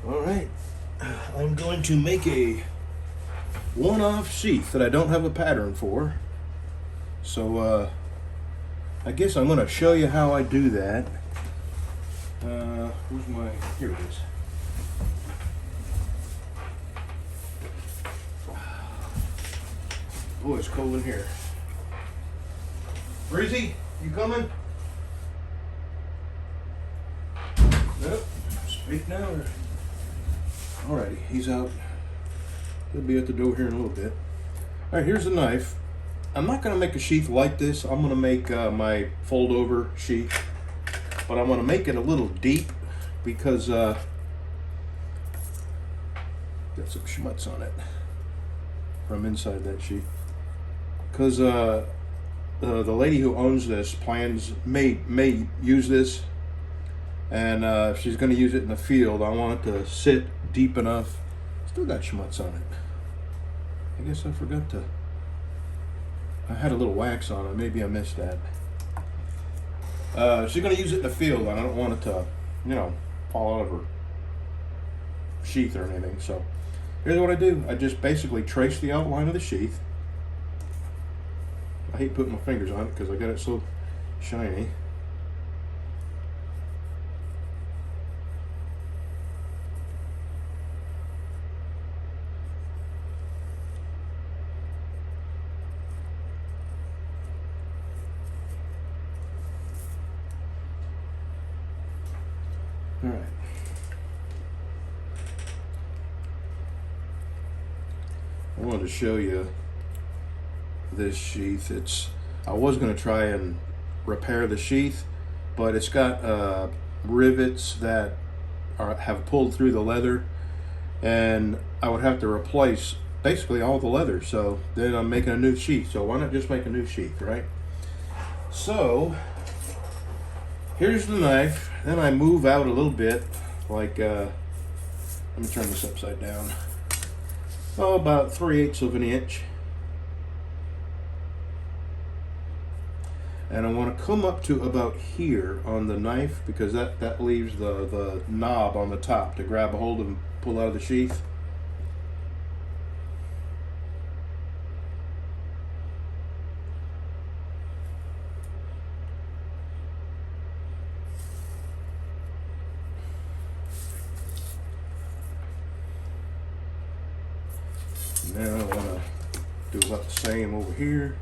All right, I'm going to make a one-off sheath that I don't have a pattern for. So I guess I'm going to show you how I do that. Where's my, here it is. Boy, it's cold in here. Breezy, you coming? Nope. Speak now or... Alrighty, he's out. He'll be at the door here in a little bit. Alright, here's the knife. I'm not going to make a sheath like this. I'm going to make my fold over sheath. But I'm going to make it a little deep because got some schmutz on it from inside that sheath. Because the lady who owns this may use this, and if she's going to use it in the field, I want it to sit deep enough. Still got schmutz on it. I guess I forgot to. I had a little wax on it. Maybe I missed that. She's going to use it in the field, and I don't want it to, fall out of her sheath or anything. So here's what I do. I just basically trace the outline of the sheath. I hate putting my fingers on it because I got it so shiny. All right. I wanted to show you this sheath. I was going to try and repair the sheath, but it's got rivets that have pulled through the leather, and I would have to replace basically all the leather. So then I'm making a new sheath. So why not just make a new sheath, right? So here's the knife. Then I move out a little bit, like let me turn this upside down. Oh, about 3/8 of an inch. And I want to come up to about here on the knife because that leaves the knob on the top to grab a hold of and pull out of the sheath. Now I want to do about the same over here.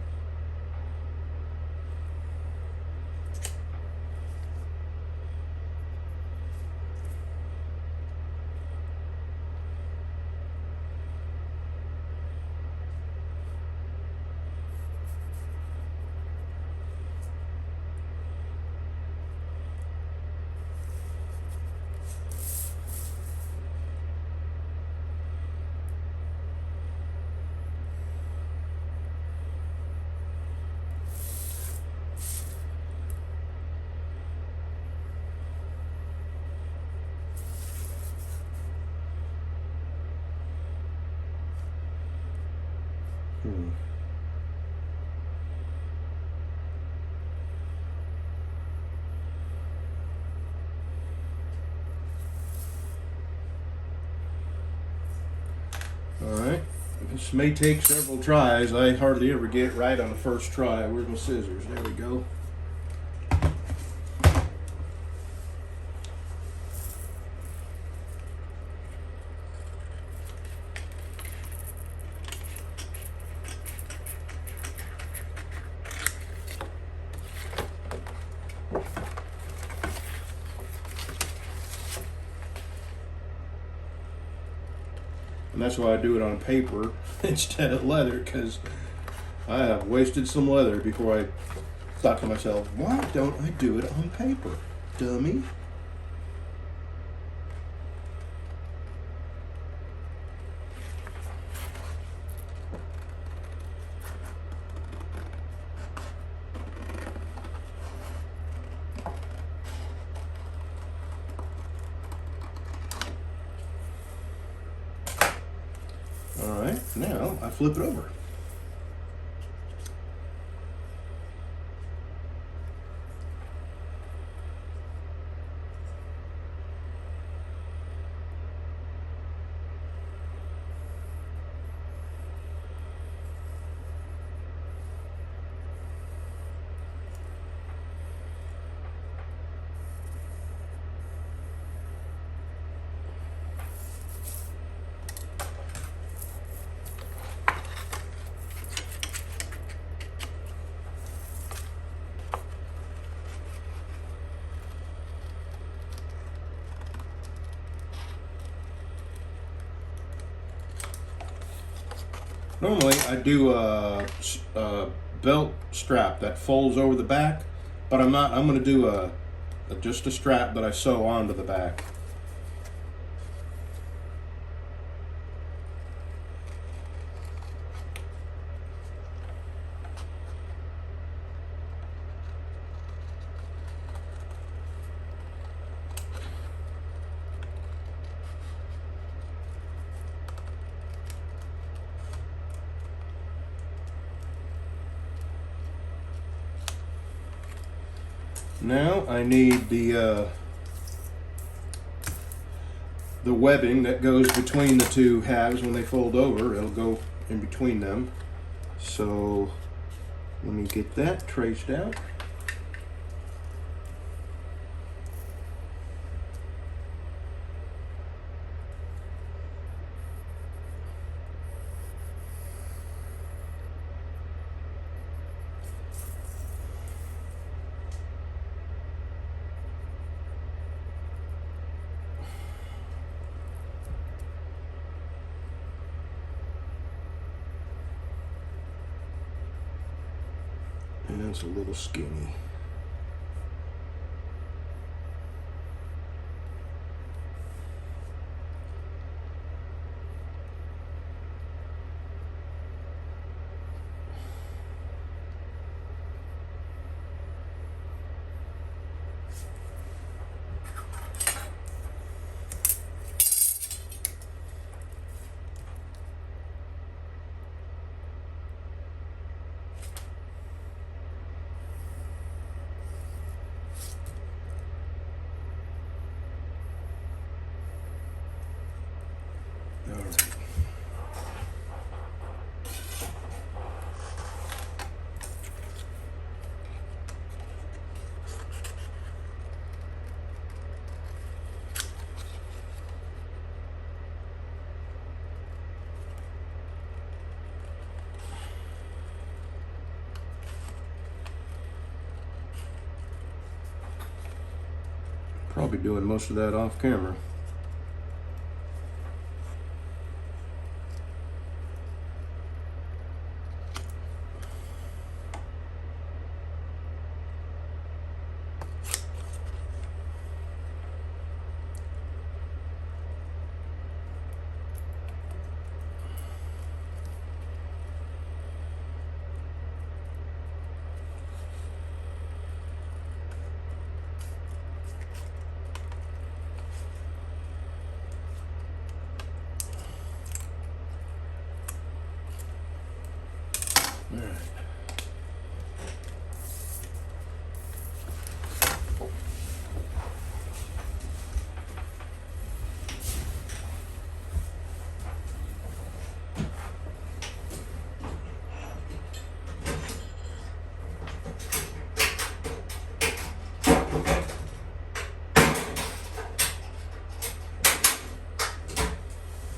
Alright, this may take several tries. I hardly ever get it right on the first try. Where's my scissors? There we go. And that's why I do it on paper instead of leather, because I have wasted some leather before I thought to myself, why don't I do it on paper, dummy? All right, now I flip it over. Normally I do a belt strap that folds over the back, but I'm not. I'm going to do just a strap that I sew onto the back. Now I need the webbing that goes between the two halves. When they fold over, it'll go in between them. So let me get that traced out. And that's a little skinny. All right. Probably doing most of that off camera. All right.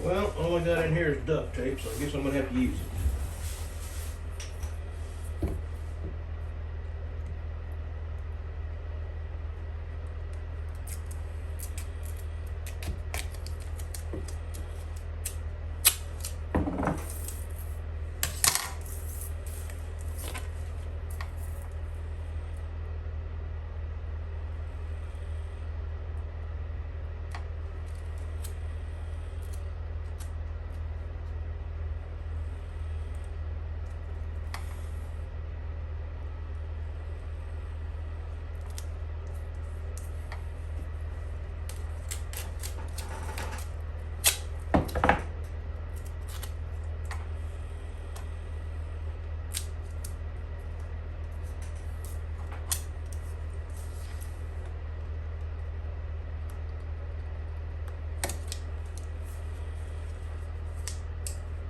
Well, all I got in here is duct tape, so I guess I'm gonna have to use it.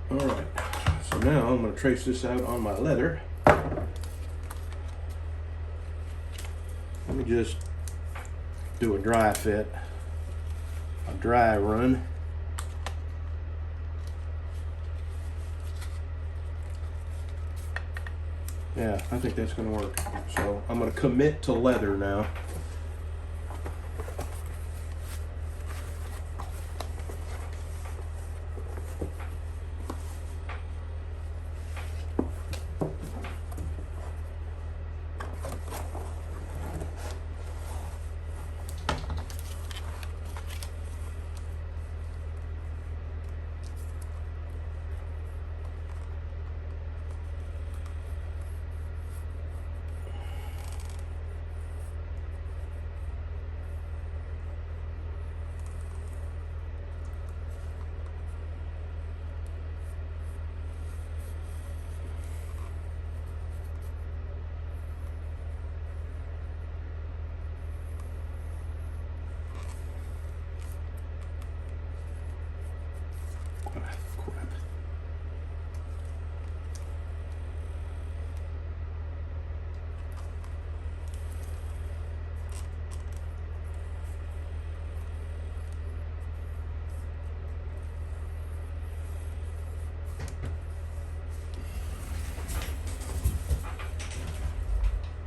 All right, so now I'm going to trace this out on my leather. Let me just do a dry fit, a dry run. Yeah, I think that's going to work. So I'm going to commit to leather now.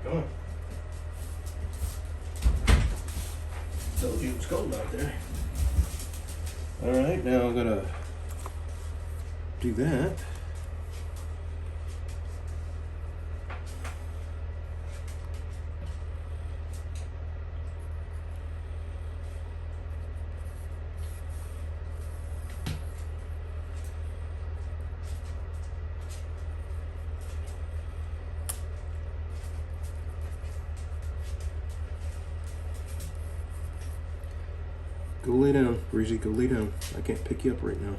Come on. Told you it was cold out there. All right, now I'm gonna do that. Go lay down, Breezy, go lay down. I can't pick you up right now.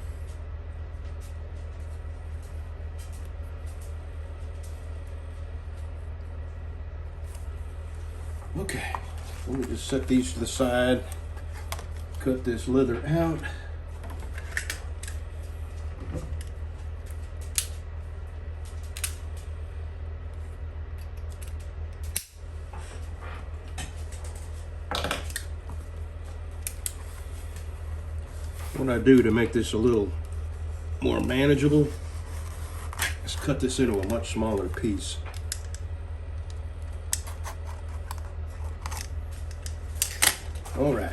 Okay, let me just set these to the side, cut this leather out. What I do to make this a little more manageable is cut this into a much smaller piece. All right.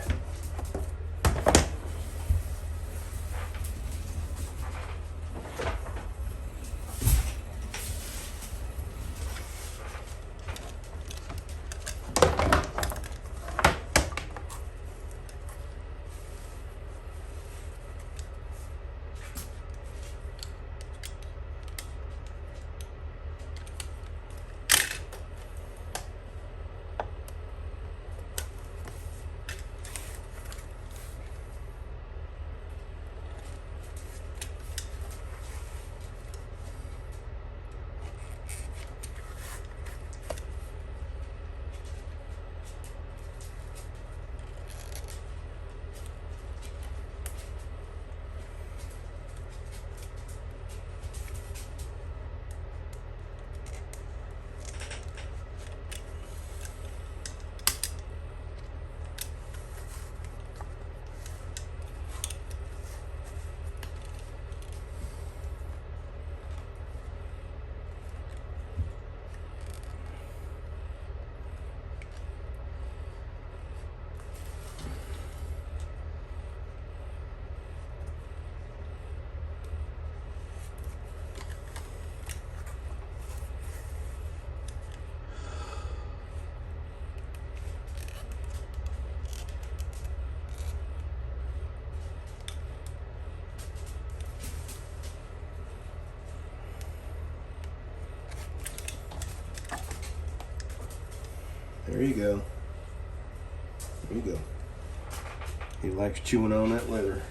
There you go. There you go. He likes chewing on that leather.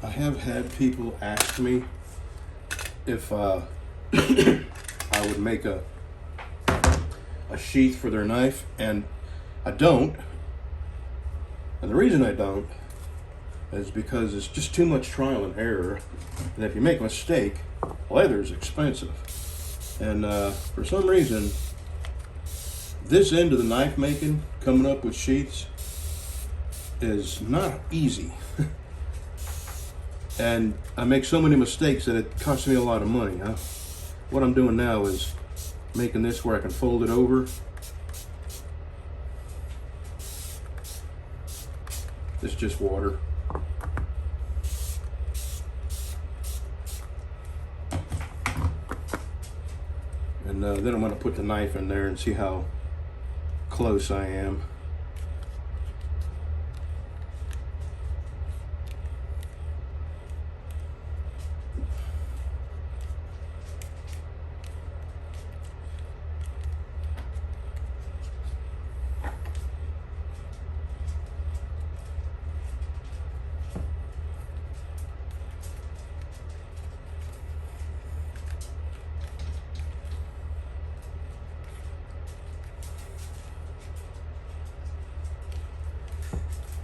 I have had people ask me if I would make a sheath for their knife, and I don't. And the reason I don't is because it's just too much trial and error. And if you make a mistake, leather is expensive. And for some reason, this end of the knife making, coming up with sheaths, is not easy. And I make so many mistakes that it costs me a lot of money. What I'm doing now is making this where I can fold it over. It's just water. And then I'm going to put the knife in there and see how close I am.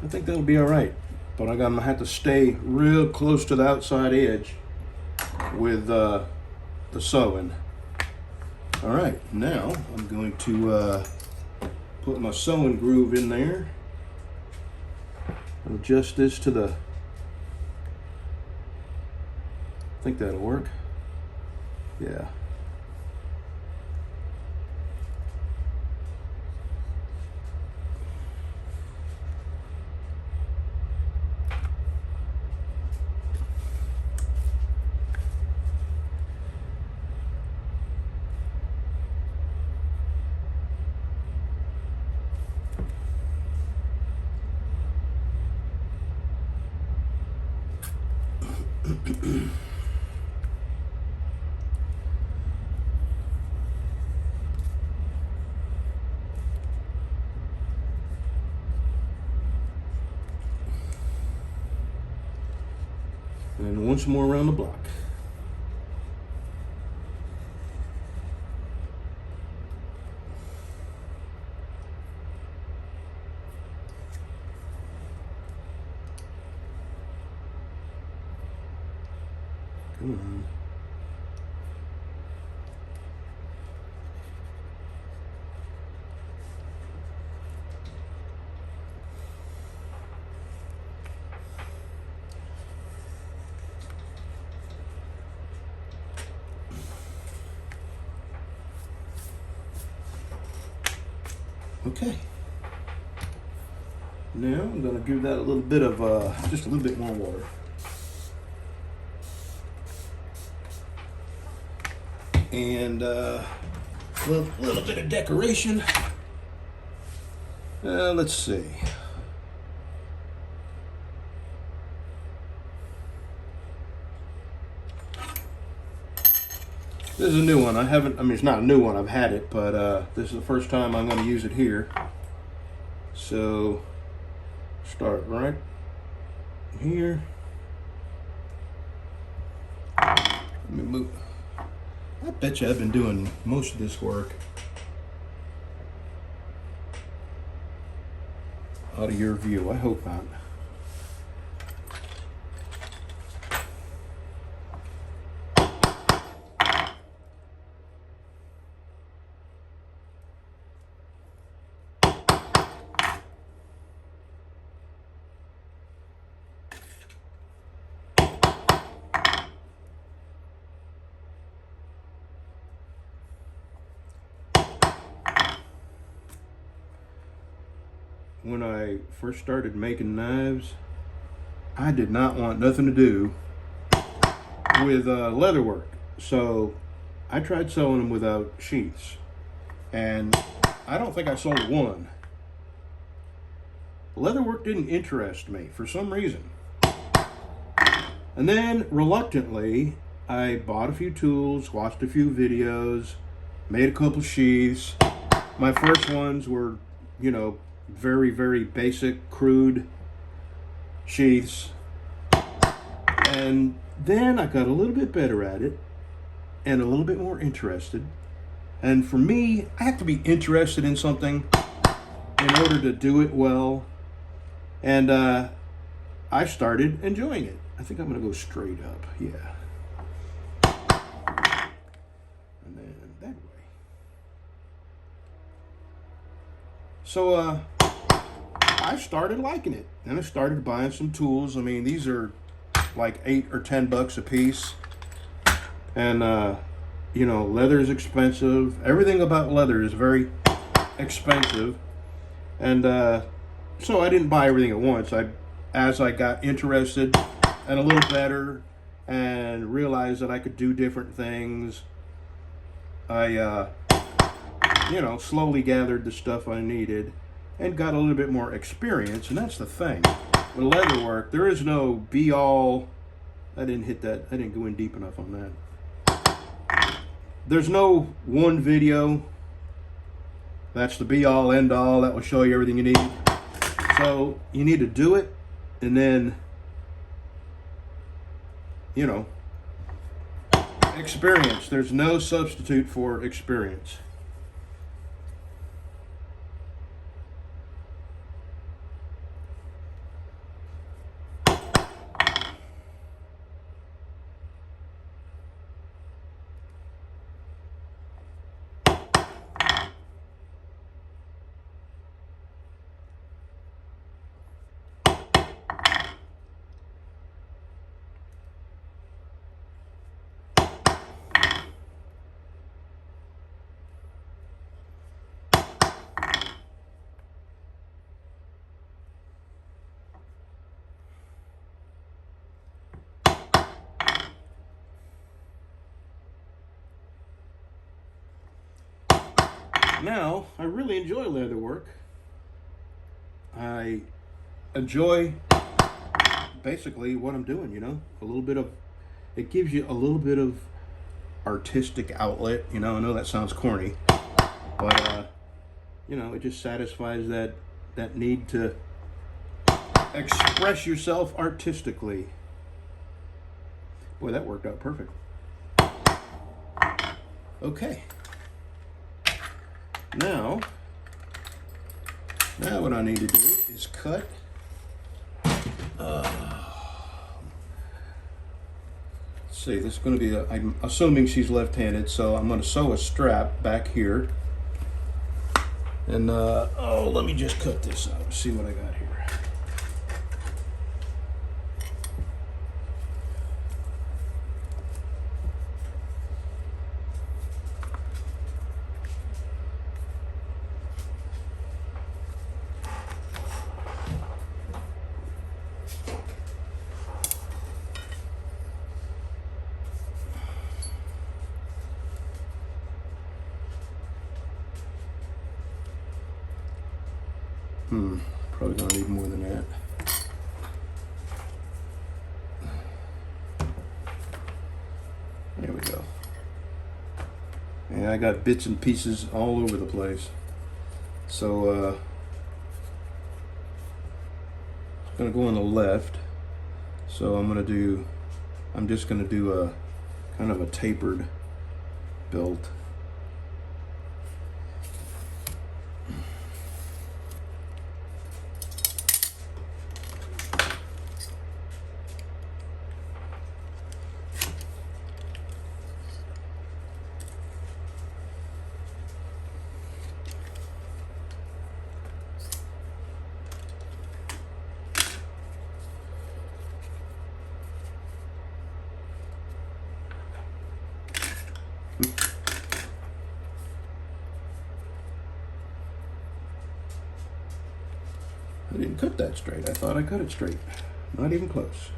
I think that'll be all right. But I'm gonna have to stay real close to the outside edge with the sewing. All right, now I'm going to put my sewing groove in there. Adjust this to the, I think that'll work. Yeah. And once more around the block. Come on. Okay. Now I'm going to give that a little bit of, just a little bit more water. And a little bit of decoration. Let's see. This is a new one. I mean, it's not a new one. I've had it, but this is the first time I'm going to use it here. So, start right here. Let me move. I bet you I've been doing most of this work out of your view. I hope not. When I first started making knives, I did not want nothing to do with leather work. So I tried sewing them without sheaths. And I don't think I sold one. Leather work didn't interest me for some reason. And then reluctantly, I bought a few tools, watched a few videos, made a couple sheaths. My first ones were, you know, very, very basic, crude sheaths. And then I got a little bit better at it and a little bit more interested. And for me, I have to be interested in something in order to do it well. And I started enjoying it. I think I'm going to go straight up. Yeah. And then that way. So, I started liking it, and I started buying some tools. I mean, these are like $8 or $10 a piece, and you know, leather is expensive. Everything about leather is very expensive, and so I didn't buy everything at once. As I got interested and a little better, and realized that I could do different things, I you know, slowly gathered the stuff I needed and got a little bit more experience. And that's the thing with leather work, there is no be all. I didn't hit that, I didn't go in deep enough on that. There's no one video that's the be all end all that will show you everything you need. So you need to do it, and then, you know, experience. There's no substitute for experience. Now, I really enjoy leather work. I enjoy basically what I'm doing, you know, a little bit of, it gives you a little bit of artistic outlet, you know. I know that sounds corny, but you know, it just satisfies that need to express yourself artistically. Boy, that worked out perfect. Okay. Now what I need to do is cut. Let's see, this is going to be I'm assuming she's left-handed, so I'm going to sew a strap back here. And oh, let me just cut this out. See what I got here. Probably gonna need more than that. There we go. And I got bits and pieces all over the place. So it's gonna go on the left. So I'm just gonna do a kind of a tapered belt. I didn't cut that straight. I thought I cut it straight. Not even close.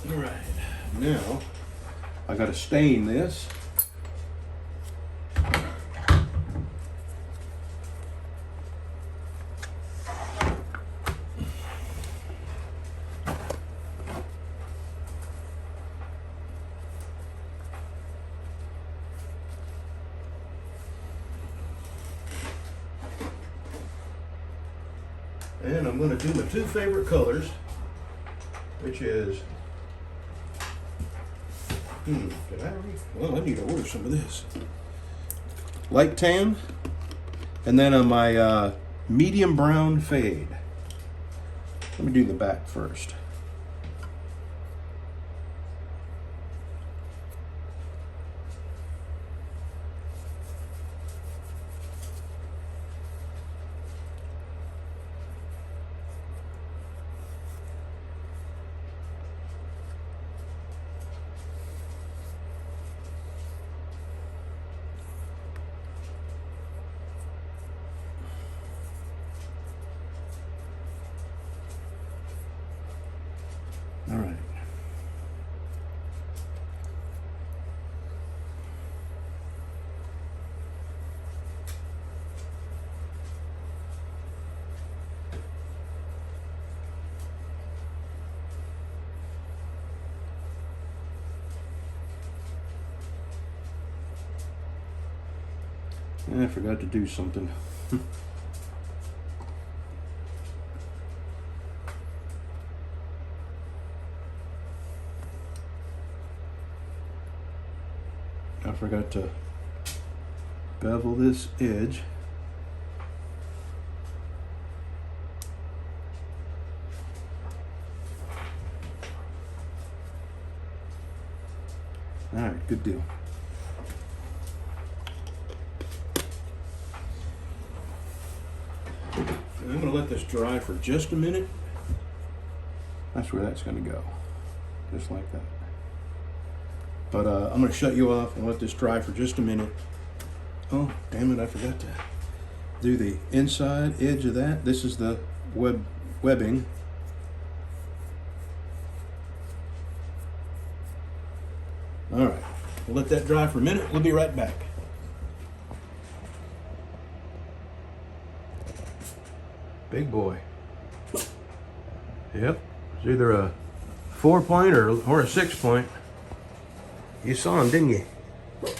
All right, now I got to stain this. I'm going to do my two favorite colors, which is, did I already? Well, I need to order some of this. Light tan, and then on my medium brown fade. Let me do the back first. All right. I forgot to do something. I forgot to bevel this edge. All right, good deal. I'm going to let this dry for just a minute. That's where that's going to go, just like that. But I'm going to shut you off and let this dry for just a minute. Oh, damn it, I forgot to do the inside edge of that. This is the webbing. All right, we'll let that dry for a minute. We'll be right back. Big boy. Yep, it's either a 4-point or a 6-point. You saw him, didn't you? Is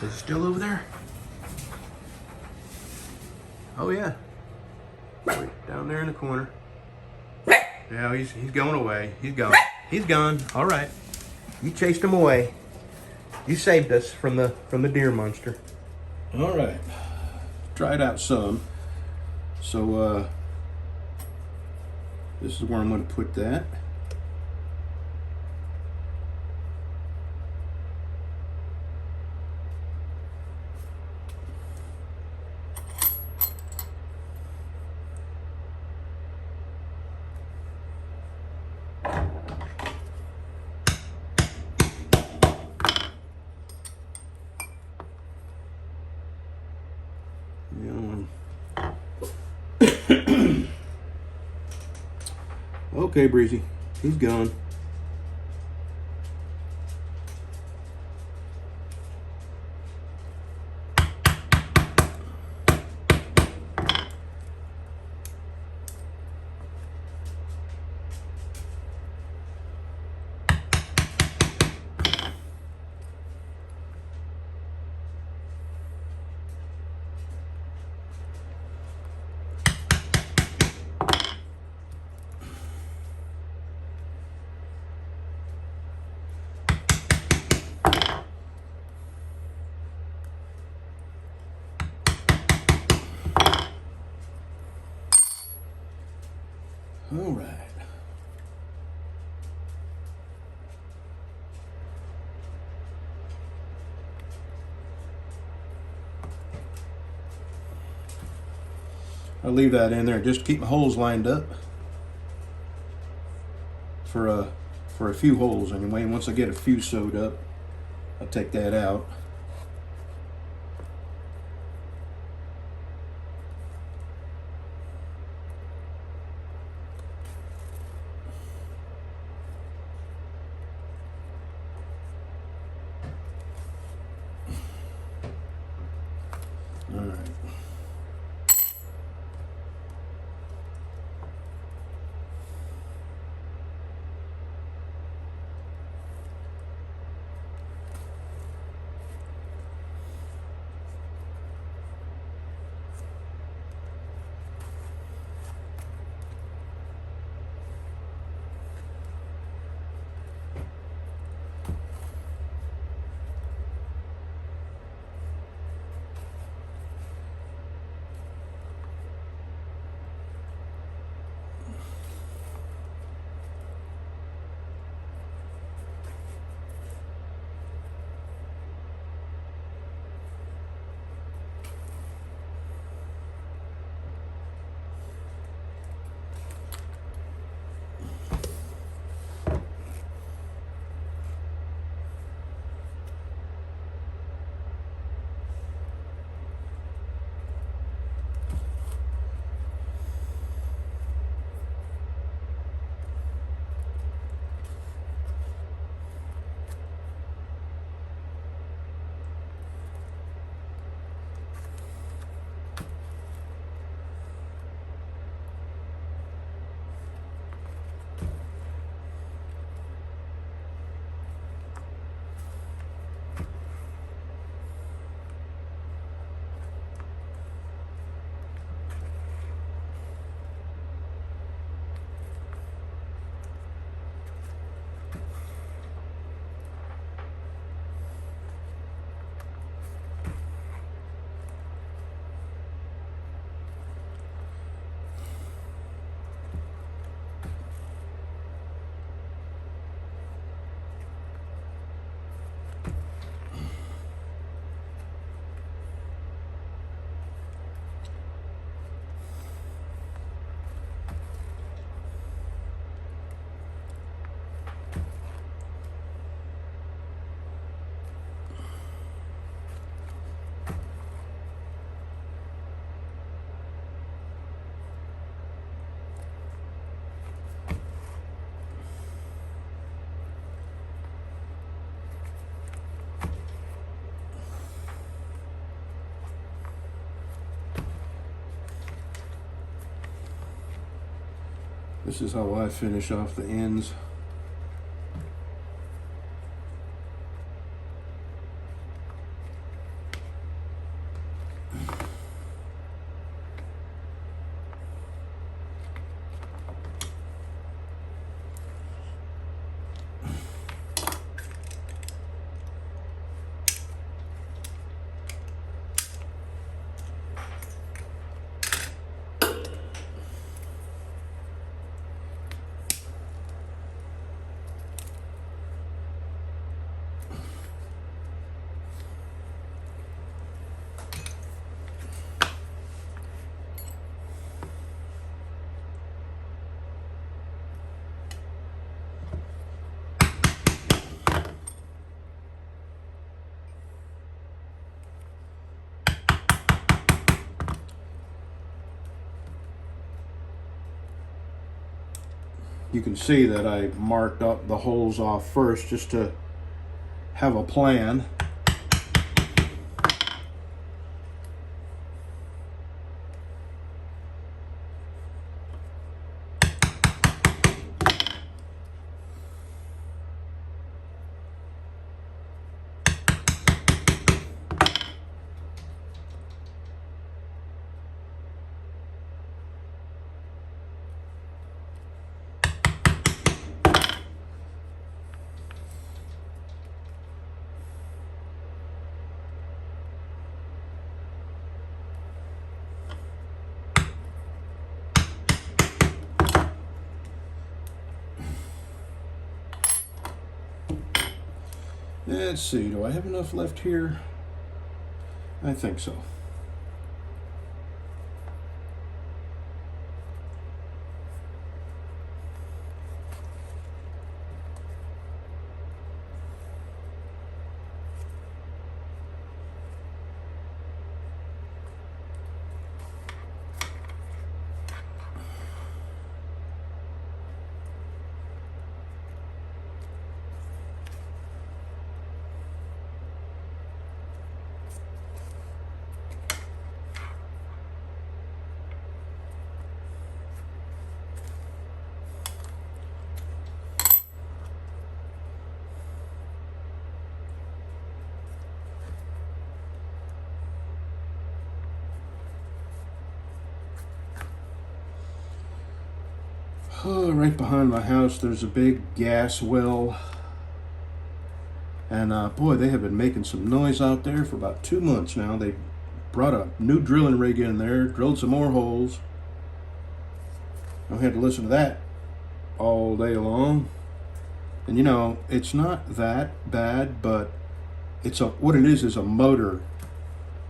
he still over there? Oh yeah. Wait, down there in the corner. Yeah, he's going away. He's gone. He's gone. All right. You chased him away. You saved us from the deer monster. All right. Dried out some. So this is where I'm going to put that. Okay, Breezy, he's gone. All right. I'll leave that in there just to keep my holes lined up for a few holes anyway. And once I get a few sewed up, I'll take that out. All right. This is how I finish off the ends. You can see that I marked up the holes off first just to have a plan. Let's see, do I have enough left here? I think so. Oh, right behind my house there's a big gas well, and boy, they have been making some noise out there for about 2 months now. They brought a new drilling rig in there, drilled some more holes. I had to listen to that all day long. And you know, it's not that bad, but what it is a motor,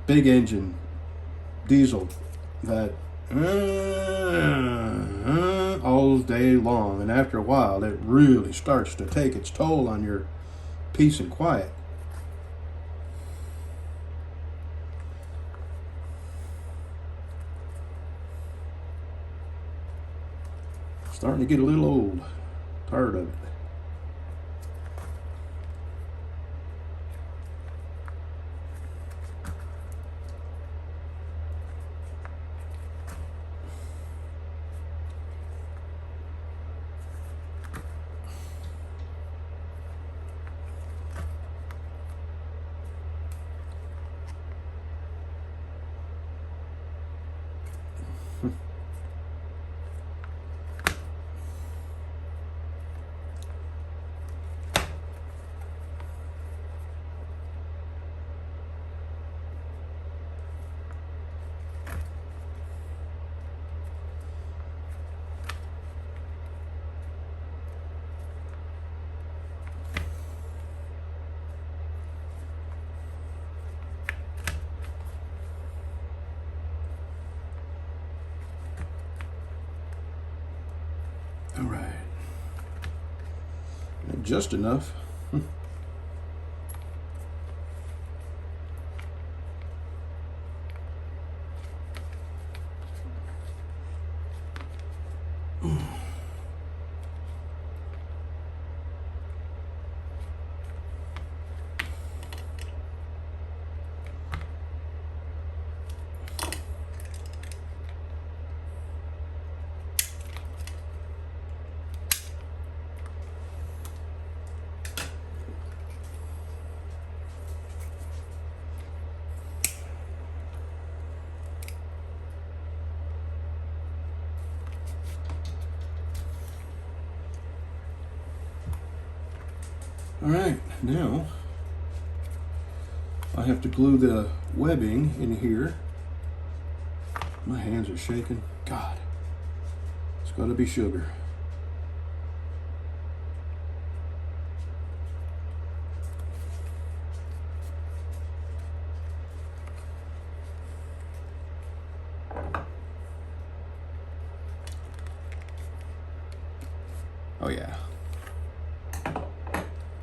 big engine, diesel, that all day long, and after a while it really starts to take its toll on your peace and quiet. Starting to get a little old, tired of it. All right, just enough. All right, now I have to glue the webbing in here. My hands are shaking. God, it's got to be sugar. Oh yeah.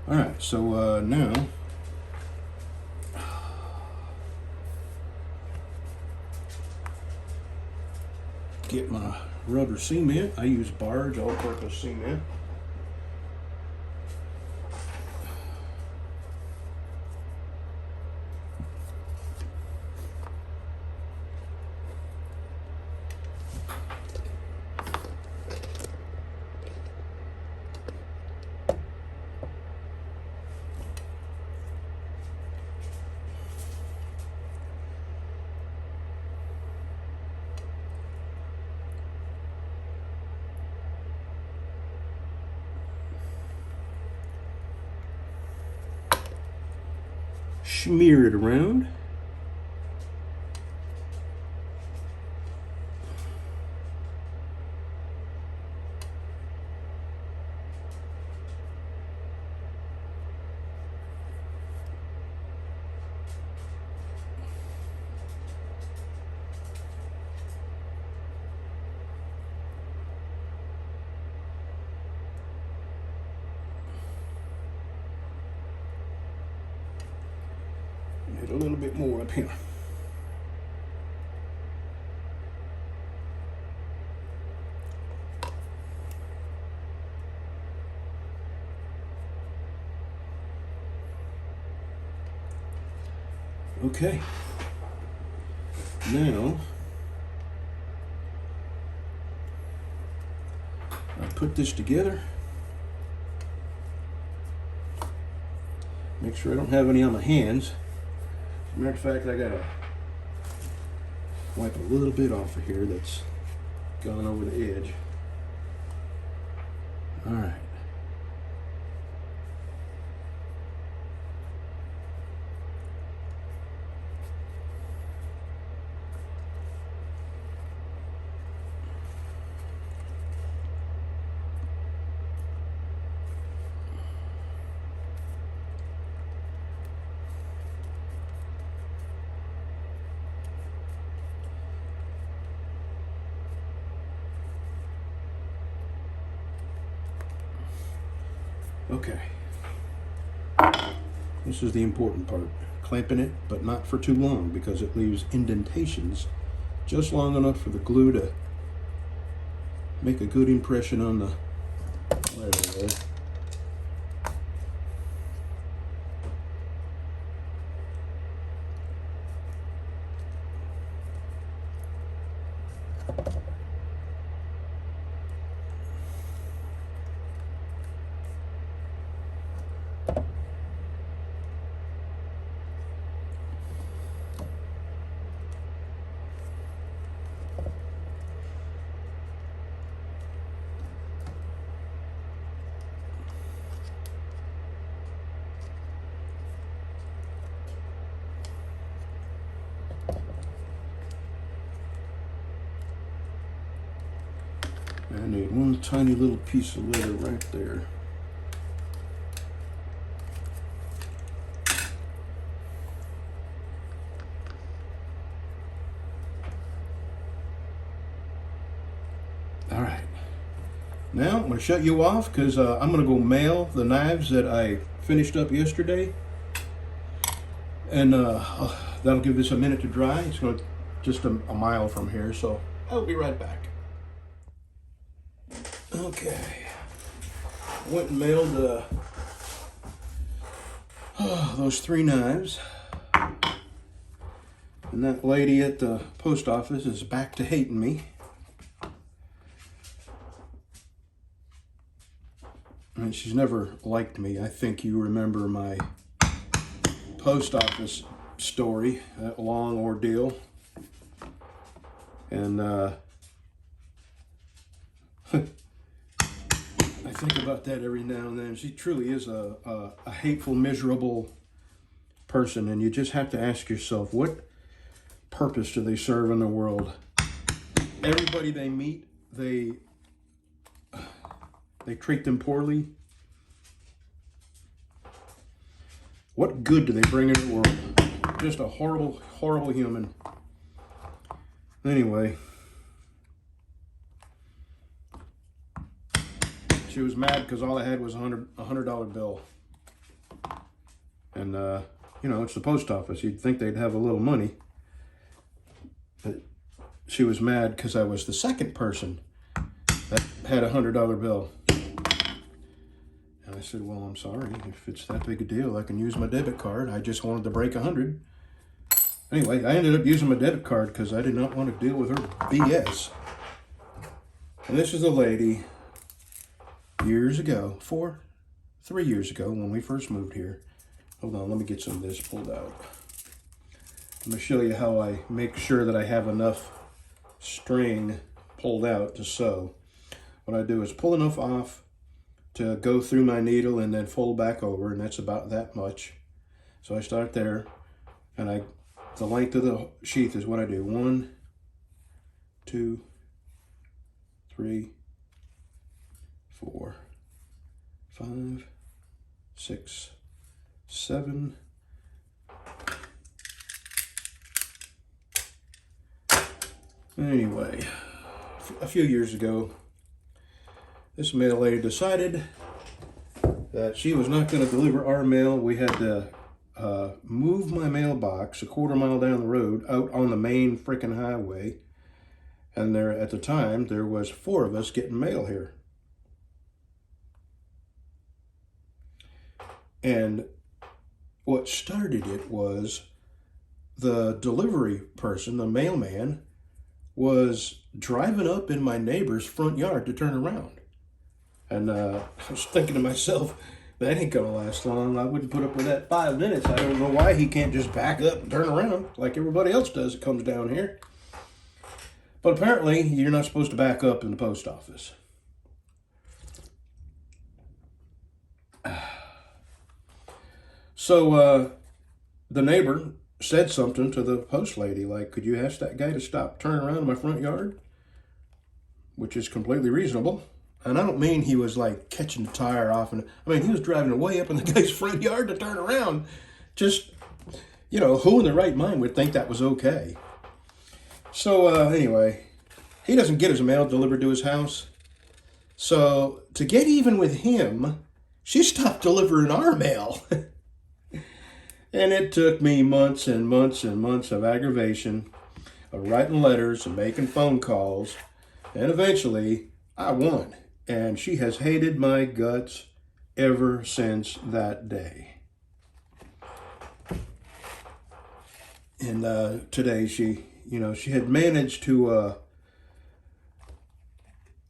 All right, so now get my rubber cement. I use Barge all-purpose cement. Smear it around. Need a little bit more up here. Okay. Now I put this together. Make sure I don't have any on my hands. As a matter of fact, I gotta wipe a little bit off of here that's gone over the edge. All right. Okay. This is the important part. Clamping it, but not for too long because it leaves indentations just long enough for the glue to make a good impression on the leather there. I need one tiny little piece of leather right there. All right. Now I'm going to shut you off because I'm going to go mail the knives that I finished up yesterday. And that'll give this a minute to dry. It's going to just a mile from here, so I'll be right back. Okay, went and mailed those 3 knives, and that lady at the post office is back to hating me. And she's never liked me. I think you remember my post office story, that long ordeal, and I think about that every now and then. She truly is a hateful, miserable person, and you just have to ask yourself, what purpose do they serve in the world? Everybody they meet, they treat them poorly. What good do they bring into the world? Just a horrible, horrible human. Anyway, she was mad because all I had was a $100 bill. And, you know, it's the post office. You'd think they'd have a little money. But she was mad because I was the second person that had a $100 bill. And I said, well, I'm sorry. If it's that big a deal, I can use my debit card. I just wanted to break 100. Anyway, I ended up using my debit card because I did not want to deal with her BS. And this is a lady years ago, 3 years ago when we first moved here. Hold on, let me get some of this pulled out. I'm going to show you how I make sure that I have enough string pulled out to sew. What I do is pull enough off to go through my needle and then fold back over, and that's about that much. So I start there, and the length of the sheath is what I do. 1, 2, 3, 4, 5, 6, 7. Anyway, a few years ago, this mail lady decided that she was not going to deliver our mail. We had to move my mailbox a quarter mile down the road out on the main freaking highway. And there, at the time, there was 4 of us getting mail here. And what started it was the delivery person, the mailman, was driving up in my neighbor's front yard to turn around. And I was thinking to myself, that ain't gonna last long. I wouldn't put up with that 5 minutes. I don't know why he can't just back up and turn around like everybody else does that comes down here. But apparently, you're not supposed to back up in the post office. So the neighbor said something to the post lady, like, could you ask that guy to stop turning around in my front yard? Which is completely reasonable. And I don't mean he was like catching the tire off. I mean, he was driving away up in the guy's front yard to turn around. Just, you know, who in their right mind would think that was okay? So anyway, he doesn't get his mail delivered to his house. So to get even with him, she stopped delivering our mail. And it took me months and months and months of aggravation, of writing letters and making phone calls. And eventually, I won. And she has hated my guts ever since that day. And today she had managed to,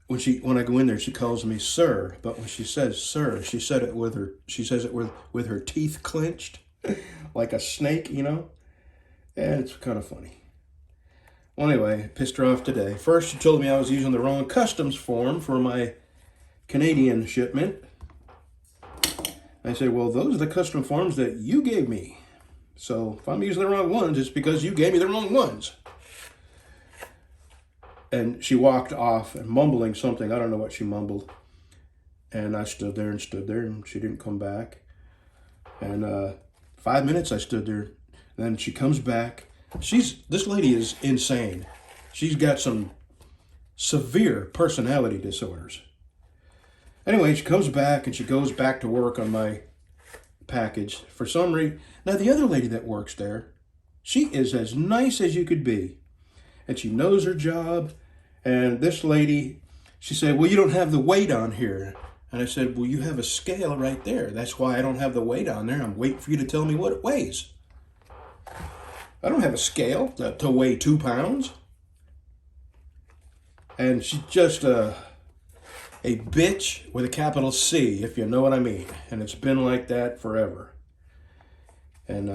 when I go in there, she calls me sir. But when she says sir, she says it with her teeth clenched, like a snake, you know. And it's kind of funny. Well, anyway, I pissed her off today. First, she told me I was using the wrong customs form for my Canadian shipment. I said, well, those are the custom forms that you gave me. So if I'm using the wrong ones, it's because you gave me the wrong ones. And she walked off and mumbling something. I don't know what she mumbled. And I stood there, and she didn't come back. And 5 minutes I stood there. Then she comes back. This lady is insane. She's got some severe personality disorders. Anyway, she comes back and she goes back to work on my package. For some reason, now the other lady that works there, she is as nice as you could be. And she knows her job. And this lady, she said, well, you don't have the weight on here. And I said, well, you have a scale right there. That's why I don't have the weight on there. I'm waiting for you to tell me what it weighs. I don't have a scale to weigh 2 pounds. And she's just a bitch with a capital C, if you know what I mean. And it's been like that forever. And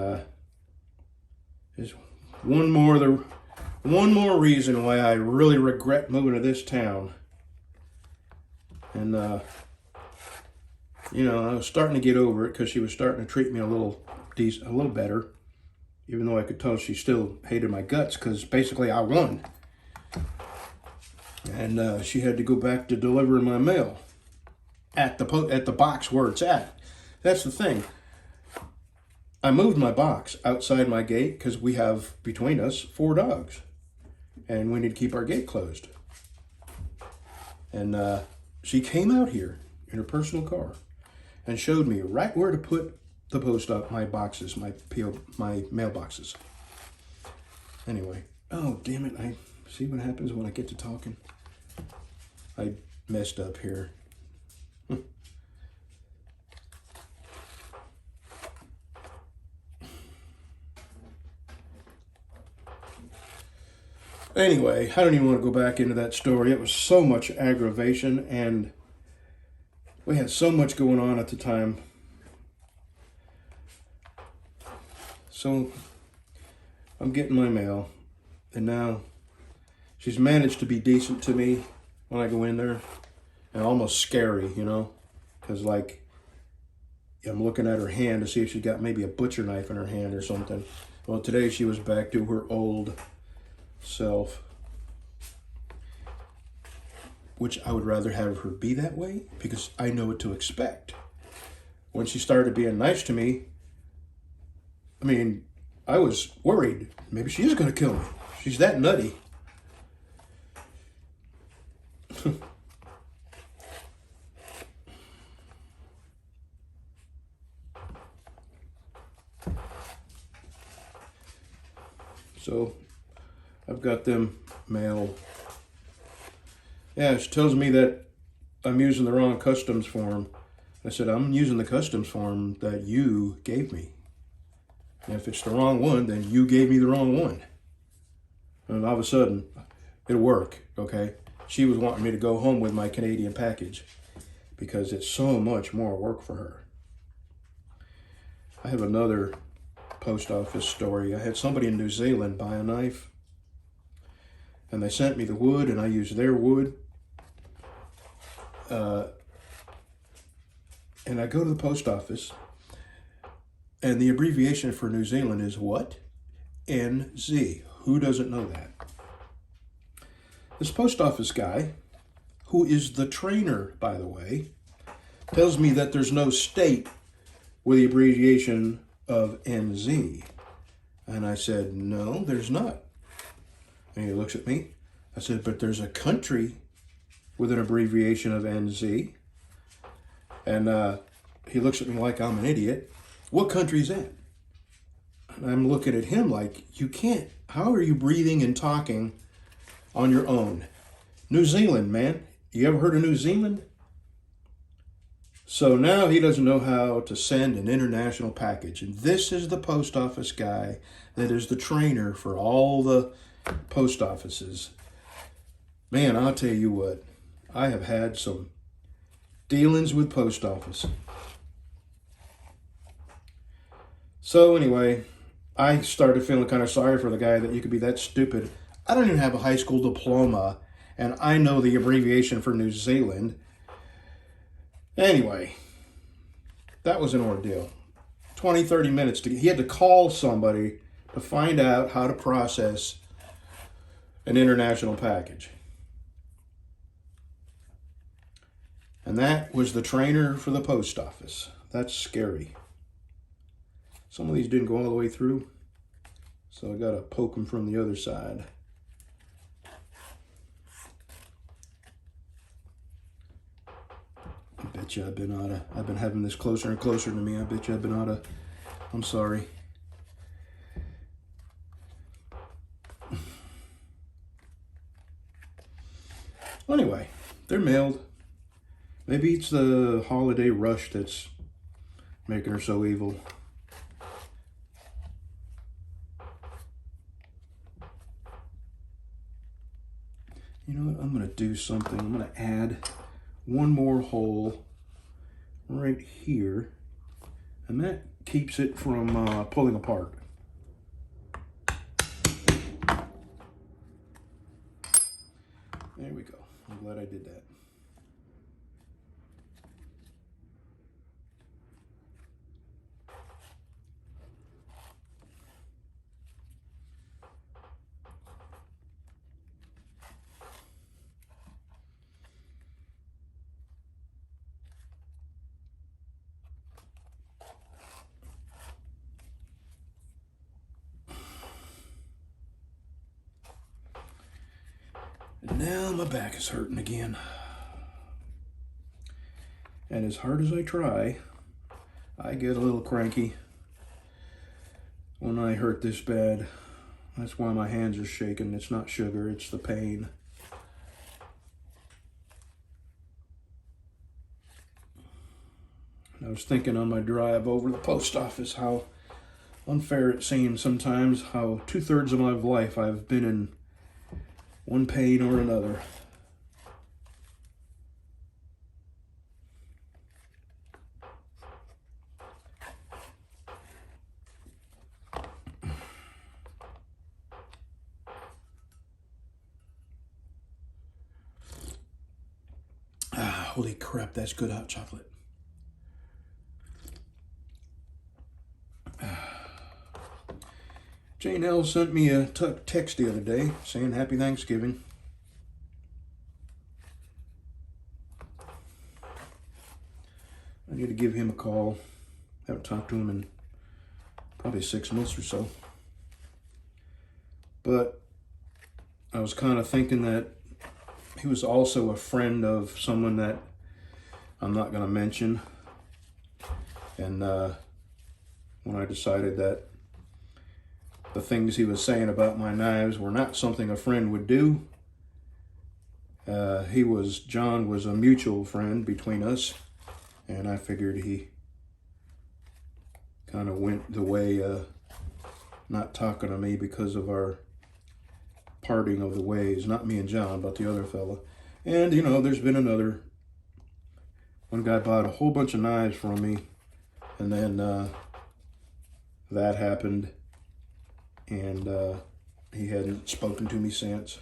there's one more reason why I really regret moving to this town. And You know, I was starting to get over it because she was starting to treat me a little better, even though I could tell she still hated my guts because basically I won. And she had to go back to delivering my mail at the box where it's at. That's the thing. I moved my box outside my gate because we have between us 4 dogs, and we need to keep our gate closed. And she came out here in her personal car and showed me right where to put the post up, my boxes, my mailboxes. Anyway, oh damn it! I see what happens when I get to talking. I messed up here. Anyway, I don't even want to go back into that story. It was so much aggravation, and we had so much going on at the time. So I'm getting my mail, and now she's managed to be decent to me when I go in there, and almost scary, you know, because like I'm looking at her hand to see if she's got maybe a butcher knife in her hand or something. Well, today she was back to her old self, which I would rather have her be that way because I know what to expect. When she started being nice to me, I mean, I was worried. Maybe she is going to kill me. She's that nutty. So I've got them mailed. Yeah, she tells me that I'm using the wrong customs form. I said, I'm using the customs form that you gave me. And if it's the wrong one, then you gave me the wrong one. And all of a sudden, it'll work, okay? She was wanting me to go home with my Canadian package because it's so much more work for her. I have another post office story. I had somebody in New Zealand buy a knife, and they sent me the wood, and I used their wood. And I go to the post office, and the abbreviation for New Zealand is what? NZ. Who doesn't know that? This post office guy, who is the trainer, by the way, tells me that there's no state with the abbreviation of NZ. And I said, no, there's not. And he looks at me. I said, but there's a country with an abbreviation of NZ. And he looks at me like I'm an idiot. What country is that? And I'm looking at him like, you can't. How are you breathing and talking on your own? New Zealand, man. You ever heard of New Zealand? So now he doesn't know how to send an international package. And this is the post office guy that is the trainer for all the post offices. Man, I'll tell you what. I have had some dealings with post office. So anyway, I started feeling kind of sorry for the guy that you could be that stupid. I don't even have a high school diploma, and I know the abbreviation for New Zealand. Anyway, that was an ordeal. 20, 30 minutes. He had to call somebody to find out how to process an international package. And that was the trainer for the post office. That's scary. Some of these didn't go all the way through, so I gotta poke them from the other side. I bet you I've been having this closer and closer to me. I bet you I've been I'm sorry. Anyway, they're mailed. Maybe it's the holiday rush that's making her so evil. You know what? I'm going to do something. I'm going to add one more hole right here, and that keeps it from pulling apart. There we go. I'm glad I did that. Now my back is hurting again. And as hard as I try, I get a little cranky when I hurt this bad. That's why my hands are shaking. It's not sugar, it's the pain. I was thinking on my drive over the post office how unfair it seems sometimes, how 2/3 of my life I've been in one pain or another. Holy crap, that's good hot chocolate. Jane L sent me a text the other day saying Happy Thanksgiving. I need to give him a call. Haven't talked to him in probably 6 months or so. But I was kind of thinking that he was also a friend of someone that I'm not going to mention. And when I decided that the things he was saying about my knives were not something a friend would do, John was a mutual friend between us. And I figured he kind of went the way not talking to me because of our parting of the ways. Not me and John, but the other fella. And, you know, there's been one guy bought a whole bunch of knives from me. And then that happened. And he hadn't spoken to me since.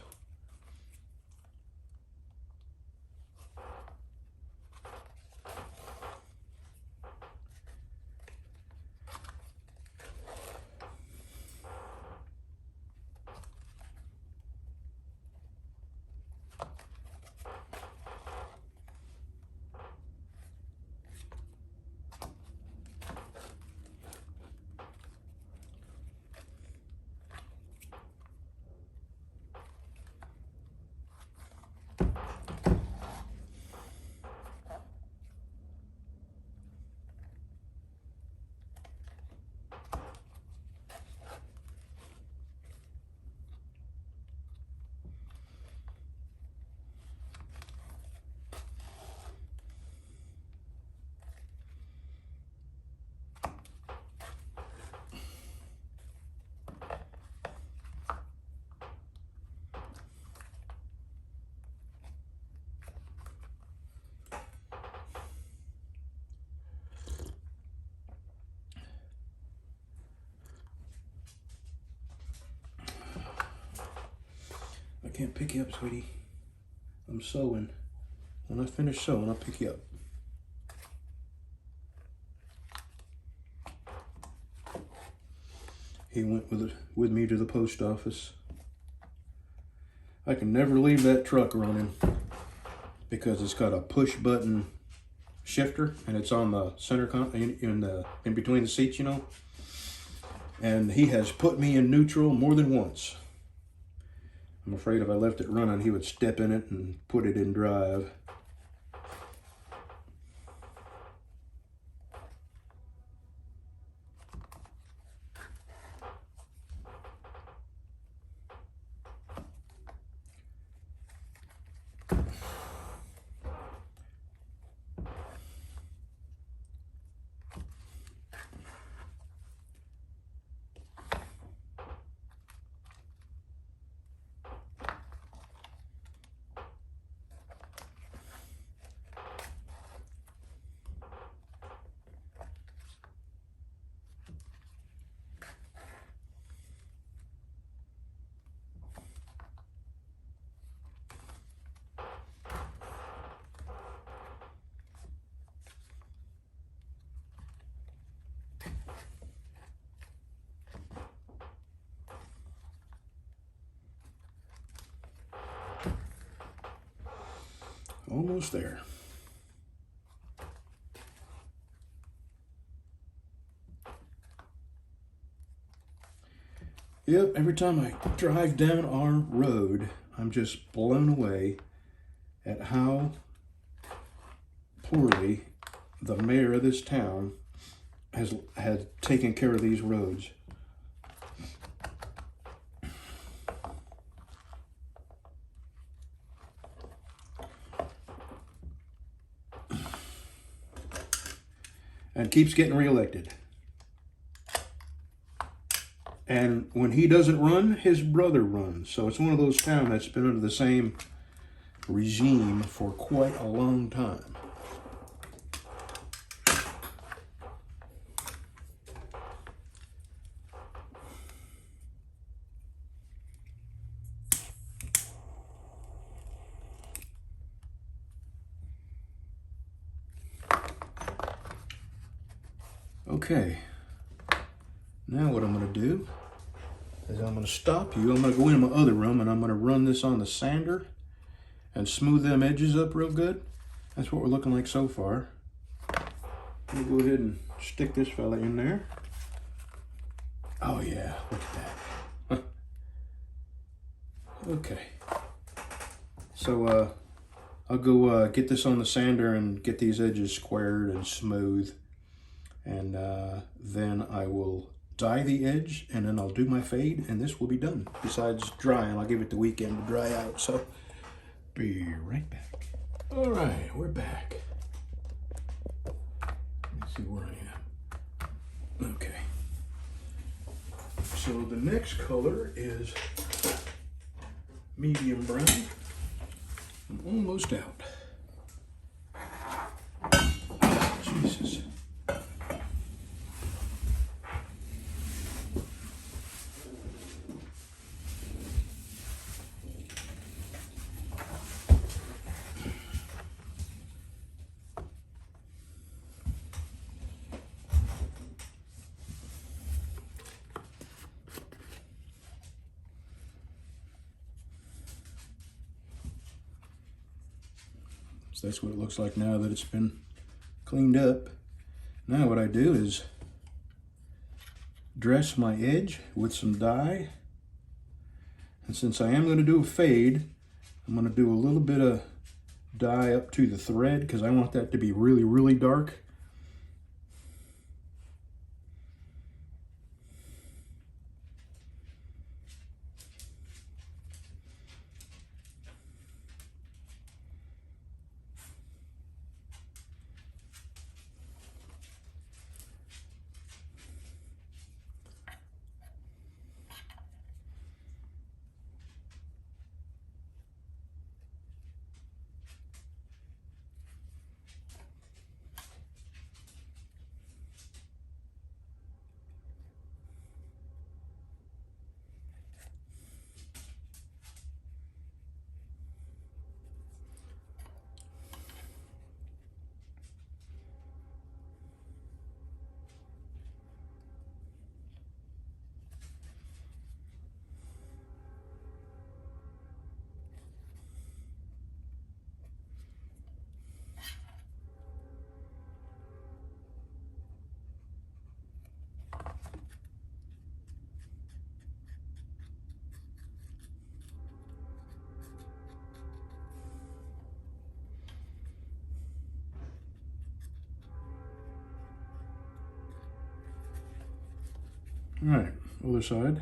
I can't pick you up, sweetie. I'm sewing. When I finish sewing, I'll pick you up. He went with me to the post office. I can never leave that truck running because it's got a push button shifter and it's on the center in between the seats, you know. And he has put me in neutral more than once. I'm afraid if I left it running, he would step in it and put it in drive. Almost there. Yep, every time I drive down our road, I'm just blown away at how poorly the mayor of this town has taken care of these roads. And keeps getting reelected. And when he doesn't run, his brother runs. So it's one of those towns that's been under the same regime for quite a long time. Okay, now what I'm going to do is I'm going to stop you. I'm going to go into my other room and I'm going to run this on the sander and smooth them edges up real good. That's what we're looking like so far. Let me go ahead and stick this fella in there. Oh yeah, look at that. Okay. So I'll go get this on the sander and get these edges squared and smooth. And then I will dye the edge and then I'll do my fade and this will be done. Besides drying, I'll give it the weekend to dry out. So be right back. All right, we're back. Let me see where I am. Okay. So the next color is medium brown. I'm almost out. Jesus. So that's what it looks like now that it's been cleaned up. Now what I do is dress my edge with some dye. And since I am going to do a fade, I'm going to do a little bit of dye up to the thread because I want that to be really, really dark. All right, other side.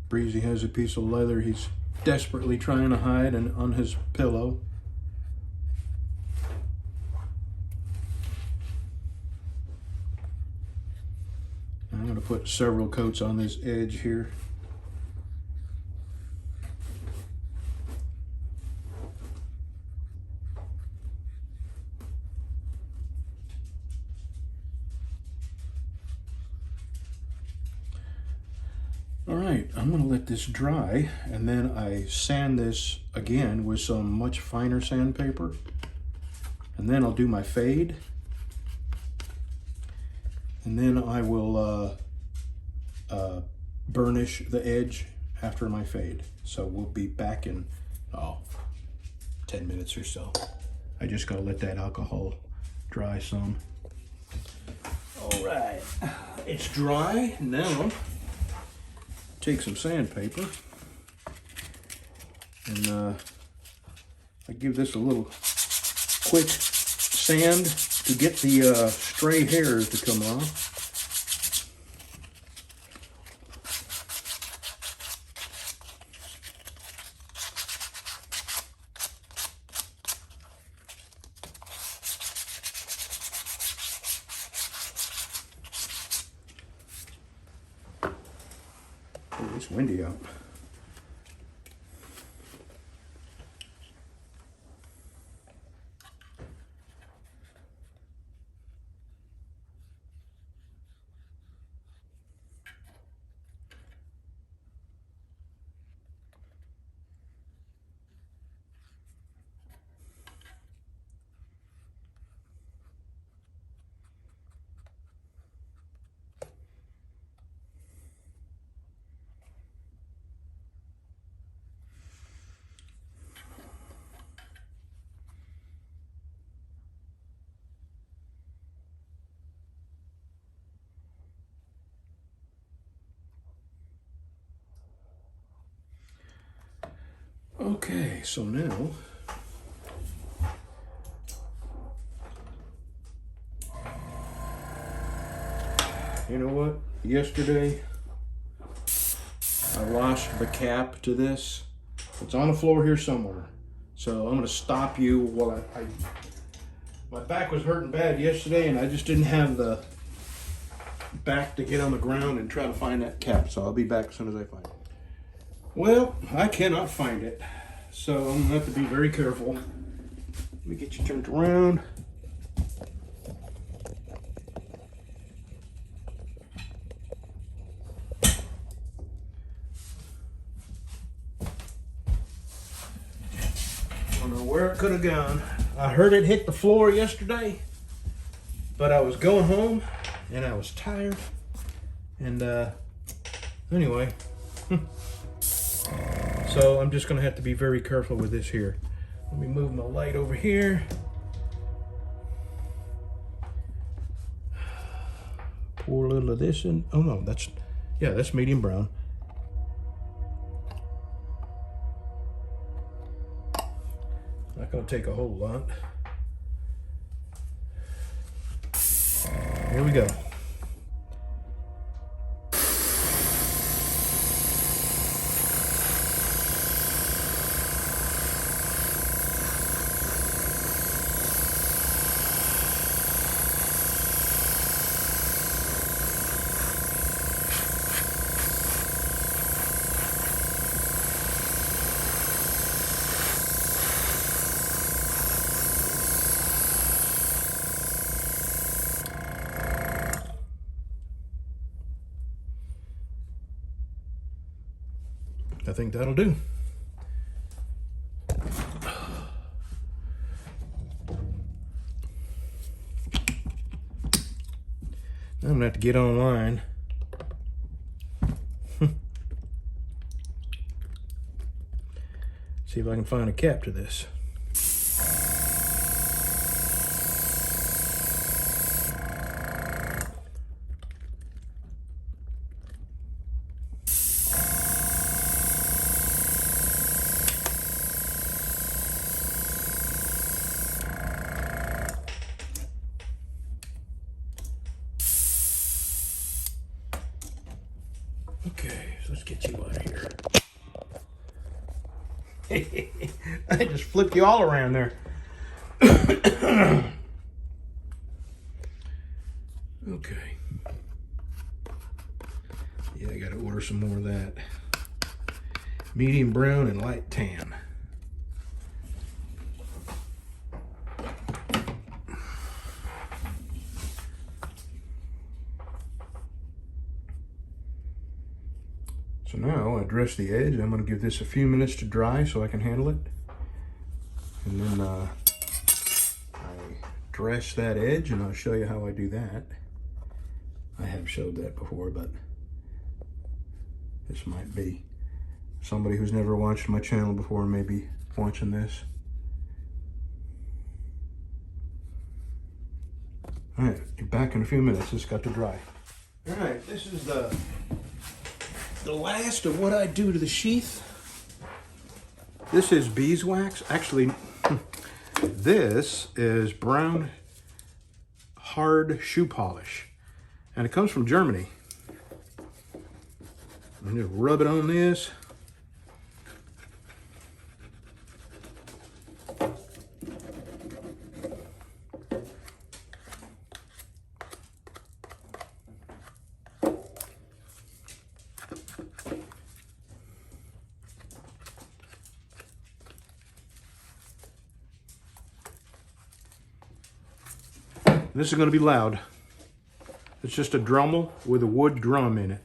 Breezy has a piece of leather he's desperately trying to hide on his pillow. I'm going to put several coats on this edge here. All right, I'm gonna let this dry, and then I sand this again with some much finer sandpaper, and then I'll do my fade, and then I will burnish the edge after my fade. So we'll be back in 10 minutes or so. I just gotta let that alcohol dry some. All right, it's dry now. Take some sandpaper and I give this a little quick sand to get the stray hairs to come off. Oh, it's windy out. Okay, so now you know what? Yesterday I lost the cap to this. It's on the floor here somewhere. So I'm gonna stop you while my back was hurting bad yesterday and I just didn't have the back to get on the ground and try to find that cap. So I'll be back as soon as I find it. Well, I cannot find it. So I'm gonna have to be very careful. Let me get you turned around. I don't know where it could have gone. I heard it hit the floor yesterday, but I was going home and I was tired. And anyway, so I'm just gonna have to be very careful with this here. Let me move my light over here. Pour a little of this in. Oh no, that's medium brown. Not gonna take a whole lot. Here we go. I think that'll do. Now I'm gonna have to get online. See if I can find a cap to this. Okay, so let's get you out of here. I just flipped you all around there. Okay. Yeah, I gotta order some more of that. Medium brown and light tan. dress the edge. I'm going to give this a few minutes to dry so I can handle it. And then I dress that edge, and I'll show you how I do that. I have showed that before, but this might be somebody who's never watched my channel before and maybe watching this. All right, you're back in a few minutes. It's got to dry. All right, this is the last of what I do to the sheath. This is beeswax. Actually, this is brown hard shoe polish, and it comes from Germany. I'm just rub it on this. This is going to be loud. It's just a Dremel with a wood drum in it.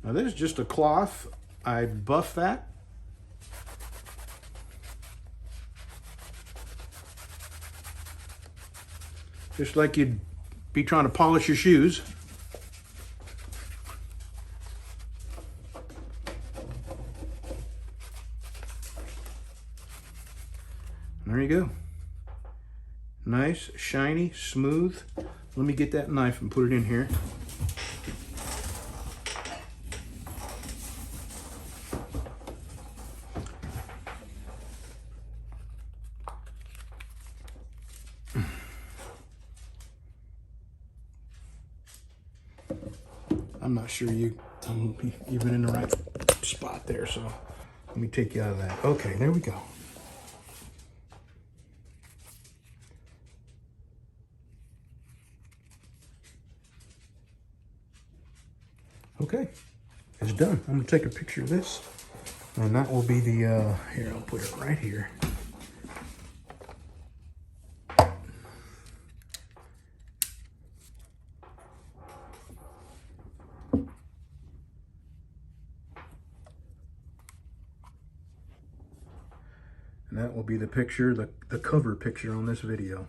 Now this is just a cloth. I buff that. Just like you'd be trying to polish your shoes. And there you go. Nice, shiny, smooth. Let me get that knife and put it in here. I'm not sure I'm even in the right spot there, so let me take you out of that. Okay, there we go. Okay, it's done. I'm gonna take a picture of this, and that will be the, here, I'll put it right here. And that will be the picture, the cover picture on this video.